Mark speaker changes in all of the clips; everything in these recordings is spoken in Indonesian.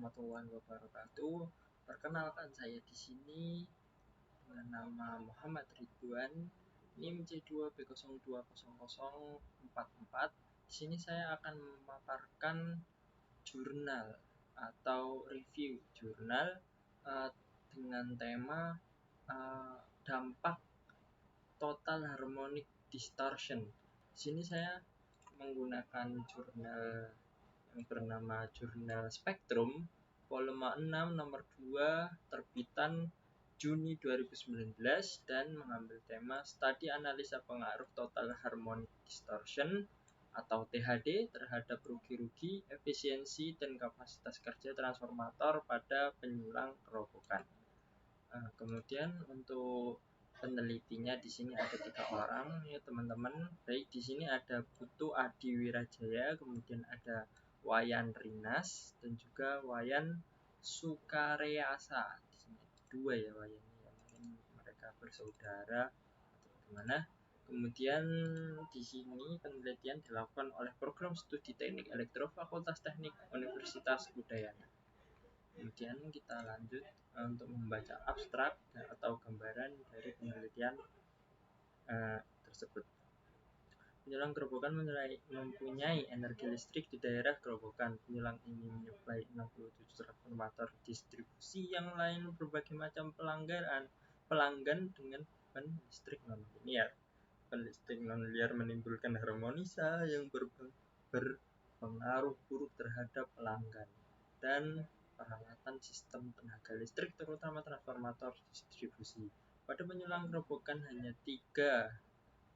Speaker 1: warahmatullahi wabarakatuh. Perkenalkan, saya di sini dengan nama Muhammad Ridwan, NIM C2B020044. Di sini saya akan memaparkan jurnal atau review jurnal dengan tema dampak total harmonic distortion. Di sini saya menggunakan jurnal yang bernama Jurnal Spektrum volume 6 nomor 2 terbitan Juni 2019 dan mengambil tema studi analisa pengaruh total harmonic distortion atau THD terhadap rugi-rugi, efisiensi, dan kapasitas kerja transformator pada penyulang kerobokan. Kemudian untuk penelitinya di sini ada 3 orang ya teman-teman. Baik, di sini ada Putu Adi Wirajaya, kemudian ada Wayan Rinas dan juga Wayan Sukareasa. Di sini ada 2 ya Wayan, ya mungkin mereka bersaudara atau bagaimana. Kemudian di sini penelitian dilakukan oleh Program Studi Teknik Elektro Fakultas Teknik Universitas Udayana. Kemudian kita lanjut untuk membaca abstrak atau gambaran dari penelitian tersebut. Penyulang gerobokan mempunyai energi listrik di daerah gerobokan. Penyulang ini menyuplai 67 transformator distribusi yang lain berbagai macam pelanggan dengan beban listrik non-linear. Beban listrik non-linear menimbulkan harmonisa yang berpengaruh buruk terhadap pelanggan dan peralatan sistem tenaga listrik, terutama transformator distribusi. Pada penyulang gerobokan hanya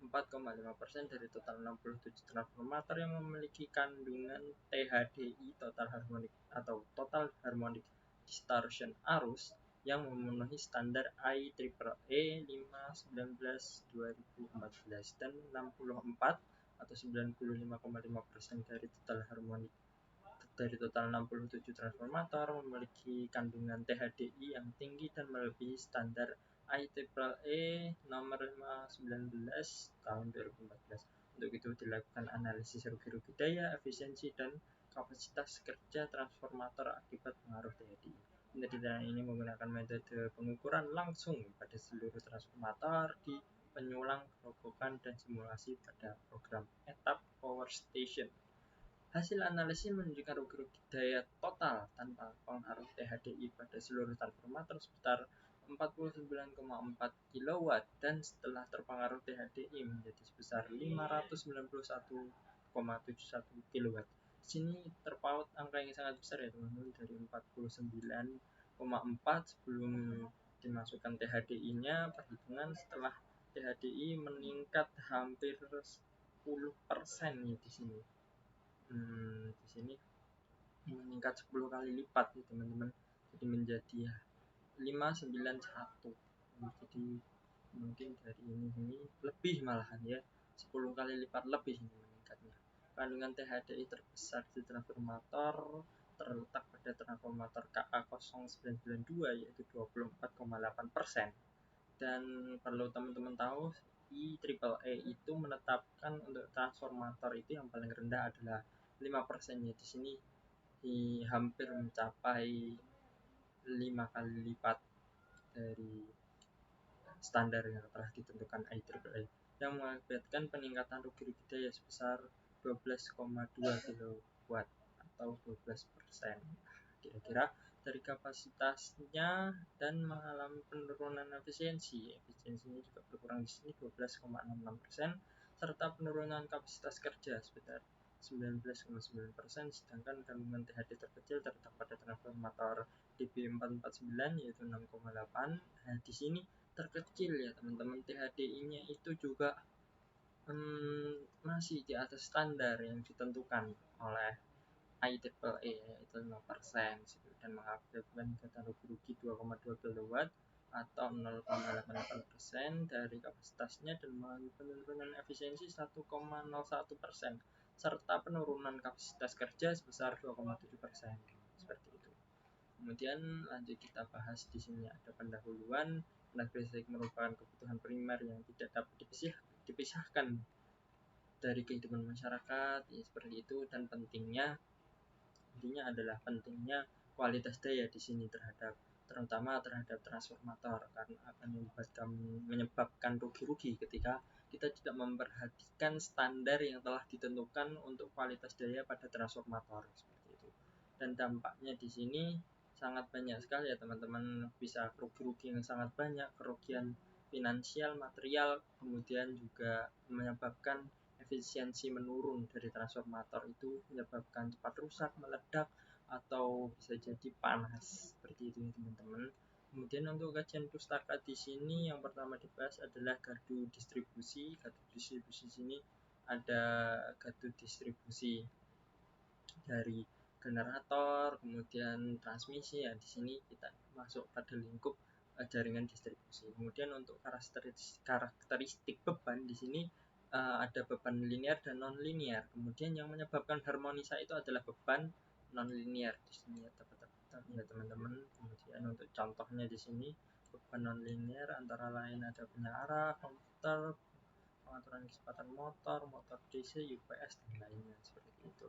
Speaker 1: 4,5% dari total 67 transformator yang memiliki kandungan THDI total harmonic atau total harmonic distortion arus yang memenuhi standar IEEE 519/2014 dan 64 atau 95,5% dari total harmonic dari total 67 transformator memiliki kandungan THDI yang tinggi dan melebihi standar IEEE nomor 519 tahun 2014. Untuk itu dilakukan analisis rugi-rugi daya, efisiensi, dan kapasitas kerja transformator akibat pengaruh THDI. Penelitian ini menggunakan metode pengukuran langsung pada seluruh transformator di penyulang gerobokan dan simulasi pada program etap power station. Hasil analisis menunjukkan rugi-rugi daya total tanpa pengaruh THDI pada seluruh transformator sebesar 49,4 kW dan setelah terpengaruh THDI menjadi sebesar 591,71 kW. Di sini terpaut angka yang sangat besar ya teman-teman, dari 49,4 sebelum dimasukkan THDI-nya. Perhitungan setelah THDI meningkat hampir 10% ya di sini. Di sini meningkat 10 kali lipat ya teman-teman, jadi menjadi 591. Jadi mungkin dari ini lebih malahan ya, 10 kali lipat lebih ini meningkatnya. Kandungan THDI terbesar di transformator terletak pada transformator KA0992 yaitu 24,8%. Dan perlu teman-teman tahu, IEEE itu menetapkan untuk transformator itu yang paling rendah adalah 5% ya. Di sini hampir mencapai 5 kali lipat dari standar yang telah ditentukan IEEE, yang mengakibatkan peningkatan rugi-rugi daya sebesar 12,2 kW atau 12%. Kira-kira dari kapasitasnya dan mengalami penurunan efisiensi. Efisiensinya juga berkurang di sini 12,66%, serta penurunan kapasitas kerja sebesar 19,9%, sedangkan kandungan THD terkecil terletak pada transformator DB449 yaitu 6,8. Nah, di sini terkecil ya teman-teman, THDI-nya itu juga masih di atas standar yang ditentukan oleh IEEE yaitu 5% dan mengakibatkan peningkatan rugi-rugi 2,2 kW atau 0,88% dari kapasitasnya dan mengalami penurunan efisiensi 1,01% serta penurunan kapasitas kerja sebesar 2,7%. Seperti itu. Kemudian lanjut kita bahas. Di sini ada pendahuluan. Tenaga listrik merupakan kebutuhan primer yang tidak dapat dipisahkan dari kehidupan masyarakat, ya, seperti itu. Dan intinya adalah pentingnya kualitas daya di sini terutama terhadap transformator, karena akan menyebabkan rugi-rugi ketika kita tidak memperhatikan standar yang telah ditentukan untuk kualitas daya pada transformator seperti itu. Dan dampaknya di sini sangat banyak sekali ya teman-teman, bisa rugi-rugi yang sangat banyak, kerugian finansial, material, kemudian juga menyebabkan efisiensi menurun dari transformator, itu menyebabkan cepat rusak, meledak, atau bisa jadi panas seperti itu ya teman-teman. Kemudian untuk kajian pustaka di sini yang pertama dibahas adalah gardu distribusi. Gardu distribusi sini ada gardu distribusi dari generator, kemudian transmisi ya. Di sini kita masuk pada lingkup jaringan distribusi. Kemudian untuk karakteristik beban di sini ada beban linear dan non linear. Kemudian yang menyebabkan harmonisa itu adalah beban non linear di sini ya teman-teman. Kemudian untuk contohnya di sini beban non linear antara lain ada penyara, komputer, pengaturan kecepatan motor DC, UPS dan lainnya seperti itu.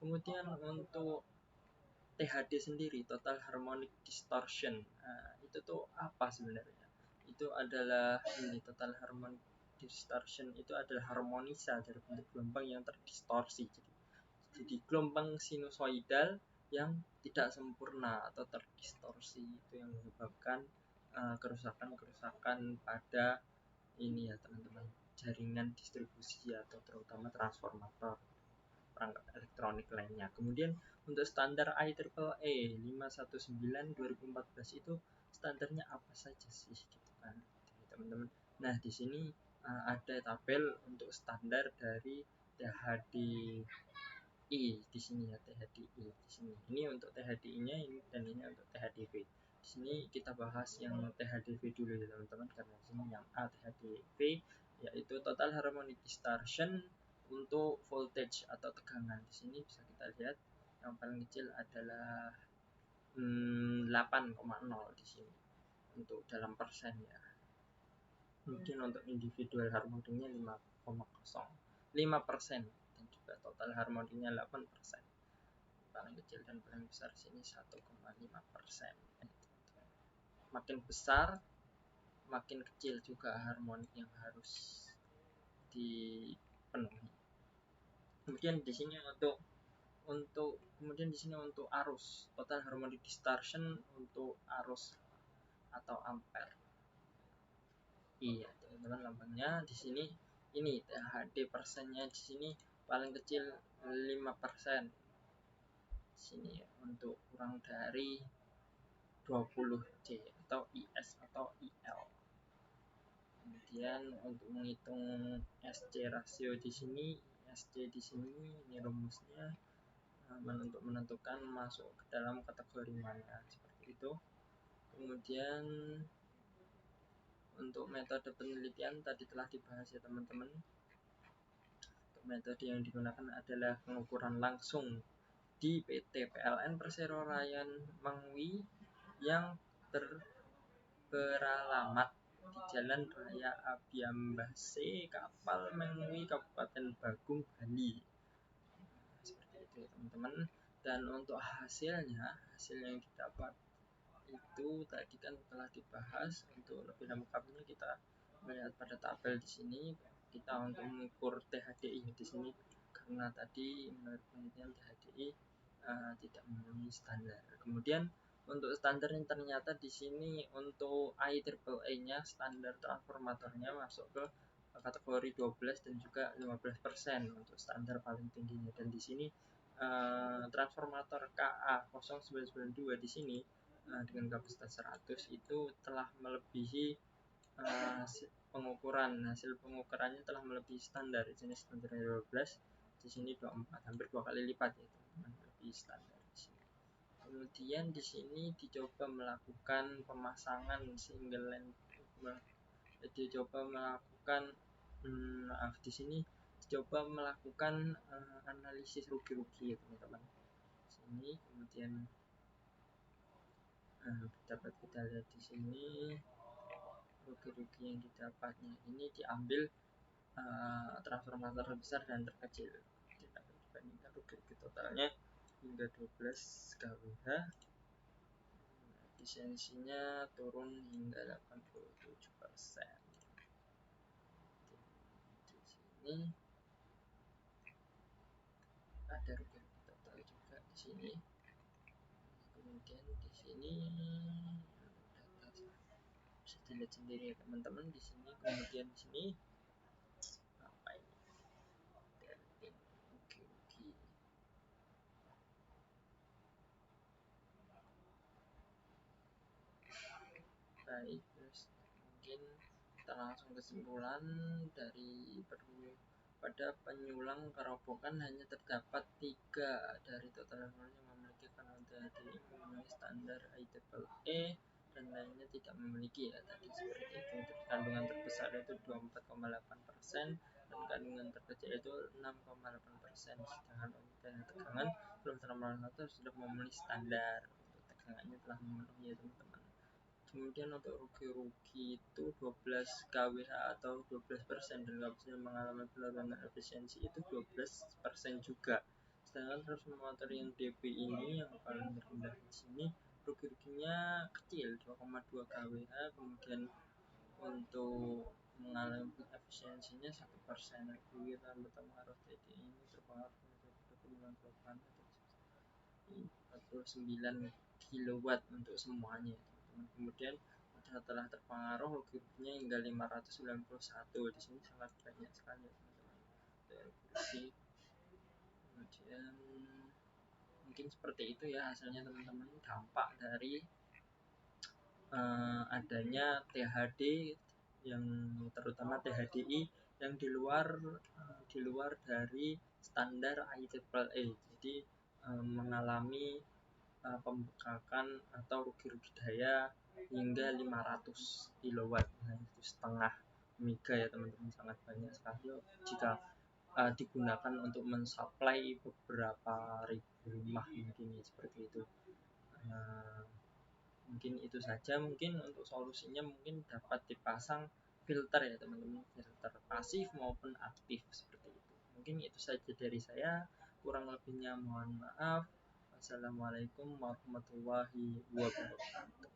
Speaker 1: Kemudian untuk THD sendiri, total harmonic distortion, itu tuh apa sebenarnya? Itu adalah total harmonic distortion itu adalah harmonisa dari bentuk gelombang yang terdistorsi. Jadi gelombang sinusoidal yang tidak sempurna atau terdistorsi, itu yang menyebabkan kerusakan-kerusakan pada ini ya teman-teman, jaringan distribusi atau terutama transformator, perangkat elektronik lainnya. Kemudian untuk standar IEEE 519 2014 itu standarnya apa saja sih gitu kan teman-teman. Nah di sini ada tabel untuk standar dari THDI di sini ya, THDI di sini. Ini untuk THDI-nya ini, dan ini untuk THDV. Di sini kita bahas yang THDV dulu ya teman-teman, karena di sini yang A THDV yaitu total harmonic distortion untuk voltage atau tegangan. Di sini bisa kita lihat yang paling kecil adalah 8,0 di sini untuk dalam persen ya. Mungkin untuk individual harmoninya 5,05% dan juga total harmoninya 8%. Paling kecil dan paling besar sini 1,5%. Makin besar makin kecil juga harmonik yang harus dipenuhi. Kemudian di sini untuk kemudian di sini untuk arus, total harmonic distortion untuk arus atau ampere. Iya teman-teman, lambangnya di sini ini THD persennya di sini paling kecil 5%. Di sini ya, untuk kurang dari 20 C atau IS atau IL. Kemudian untuk menghitung SC rasio di sini, SC di sini ini rumusnya untuk menentukan masuk ke dalam kategori mana seperti itu. Kemudian untuk metode penelitian tadi telah dibahas ya teman-teman. Untuk metode yang digunakan adalah pengukuran langsung di PT PLN Persero Ryan Mangwi yang beralamat di Jalan Raya Abiambase, Kapal Mangwi, Kabupaten Bagong, Bali. Seperti itu ya teman-teman. Dan untuk hasil yang didapat itu tadi kan telah dibahas. Untuk lebih lengkapnya kita melihat pada tabel di sini. Kita untuk mengukur THDI di sini, karena tadi menurut penelitian THDI tidak memenuhi standar. Kemudian untuk standar yang ternyata di sini untuk IEEE-nya standar transformatornya masuk ke kategori 12 dan juga 15% untuk standar paling tingginya. Dan di sini transformator KA0992 di sini dengan kapasitas 100 itu telah melebihi hasil pengukurannya telah melebihi standar. Di sini standar 12, di sini 24, hampir 2 kali lipat ya teman-teman, lebih standar di sini. Kemudian di sini dicoba melakukan pemasangan single line, dicoba melakukan di sini dicoba melakukan analisis rugi-rugi ya teman-teman. Sini kemudian dapat kita lihat di sini rugi-rugi yang didapatnya ini diambil transformator besar dan terkecil. Kita dibandingkan rugi-rugi totalnya hingga 12 kWh efisiensinya turun hingga 87%. Di sini ada rugi-rugi total juga di sini. Kemudian di sini data bisa dilihat sendiri ya teman-teman di sini. Kemudian di sini apa ini? Rugi-rugi. Baik, terus mungkin kita langsung kesimpulan dari pada penyulang kerobokan hanya terdapat 3 dari total yang memiliki kandungan HDI memenuhi standar IEEE dan lainnya tidak memiliki ya tadi seperti itu. Kandungan terbesar itu 24,8% dan kandungan terkecil itu 6,8%, sedangkan untuk daya tegangan belum terlalu sudah memenuhi standar. Untuk tegangannya telah memenuhi ya teman-teman. Kemudian untuk rugi-rugi itu 12 kWh atau 12% dan kapasitor mengalami penurunan efisiensi itu 12% juga. Sedangkan transformator yang DP ini yang paling rendah di sini rugi-ruginya kecil 2,2 kWh, kemudian untuk mengalami efisiensinya 1%. Rugi tanpa pengaruh DDI ini terpengaruh dari perkembangan global 49 kilowatt untuk semuanya. Kemudian setelah terpengaruh rugi-ruginya hingga 591. Di sini sangat banyak sekali teman-teman rugi. Kemudian mungkin seperti itu ya hasilnya teman-teman, dampak dari adanya THD yang terutama THDI yang di luar dari standar IEEE. Jadi mengalami pembengkakan atau rugi-rugi daya hingga 500 kilowatt. Nah, itu setengah mega ya teman-teman, sangat banyak sekali jika digunakan untuk mensuplai beberapa ribu rumah mungkin seperti itu. Mungkin itu saja. Mungkin untuk solusinya mungkin dapat dipasang filter ya teman-teman, filter pasif maupun aktif seperti itu. Mungkin itu saja dari saya, kurang lebihnya mohon maaf. Assalamualaikum warahmatullahi wabarakatuh.